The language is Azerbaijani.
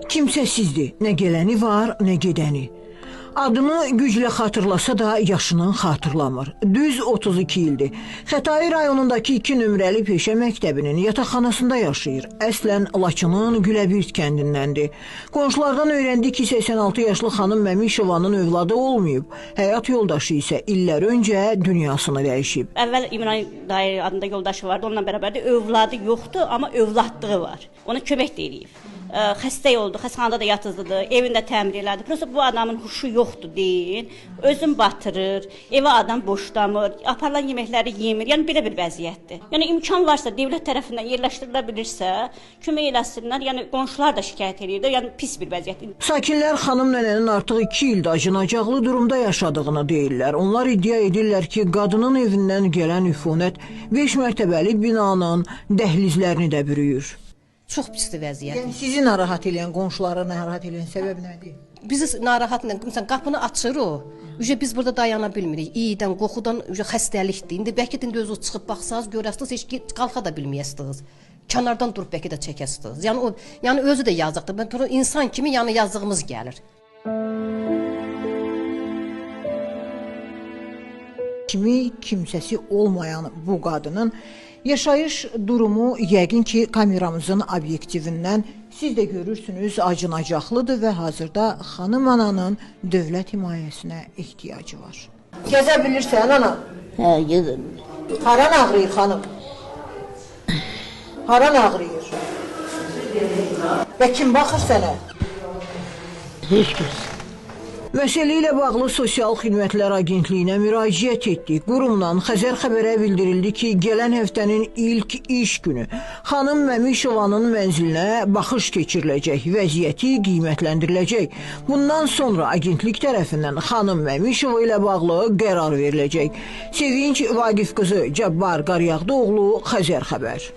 Kimsəsizdir, nə gələni var, nə gedəni. Adını güclə xatırlasa da yaşını xatırlamır. Düz 32 ildir. Xətai rayonundakı 2 nömrəli peşə məktəbinin yataqxanasında yaşayır. Əslən Laçının Güləbirt kəndindəndir. Qonşulardan öyrəndi ki, 86 yaşlı xanım Məmişovanın övladı olmayıb. Həyat yoldaşı isə illər öncə dünyasını dəyişib. Əvvəl İmran dayı adında yoldaşı vardı, onunla bərabər də övladı yoxdur, amma övladlığı var. Ona kömək də eləyib. Xəstə oldu, xəstəxanada da yatızlıdır, evində təmir elədi. Prosta bu adamın huşu yoxdur deyin, özün batırır, evə adam boşlamır, aparılan yeməkləri yemir. Yəni belə bir vəziyyətdir. Yəni imkan varsa, dövlət tərəfindən yerləşdirilə bilirsə, kömək eləsinlər. Yəni qonşular da şikayət edir. Yəni pis bir vəziyyətdir. Sakinlər xanım nənənin artıq 2 ildir acınacaqlı durumda yaşadığını deyirlər. Onlar iddia edirlər ki, qadının evindən gələn üfunət 5 mərtəbəli binanın dəhlizlərini də bürüyür. Çox pisdir vəziyyət. Yəni sizi narahat edən, qonşuları narahat edən səbəb nədir? Bizi narahat edən, məsələn, qapını açır o. Biz burada dayana bilmirik. İyidən, qoxudan xəstəlikdir. İndi bəlkə də özünüz çıxıb baxsaz, görəsiniz, heç qalxa da bilməyəsiniz. Kənardan durub bəlkə də çəkəsiniz. Yəni özü də yazıqdır. Mən insan kimi yəni yazığımız gəlir. Kimsəsi olmayan bu qadının yaşayış durumu yəqin ki, kameramızın obyektivindən siz də görürsünüz acınacaqlıdır və hazırda xanım ananın dövlət himayəsinə ehtiyacı var. Gəzə bilirsən ana? Hə, gəzəm. Haran ağrıyır xanım? Haran ağrıyır? Və kim baxır sənə? Heç kəs. Məsələ ilə bağlı Sosial Xidmətlər Agentliyinə müraciət etdik. Qurumdan Xəzər xəbərə bildirildi ki, gələn həftənin ilk iş günü xanım Məmişovanın mənzilinə baxış keçiriləcək, vəziyyəti qiymətləndiriləcək. Bundan sonra agentlik tərəfindən xanım Məmişova ilə bağlı qərar veriləcək. Sevinç Vaqif qızı Cabbar Qaryağdıoğlu, Xəzər xəbər.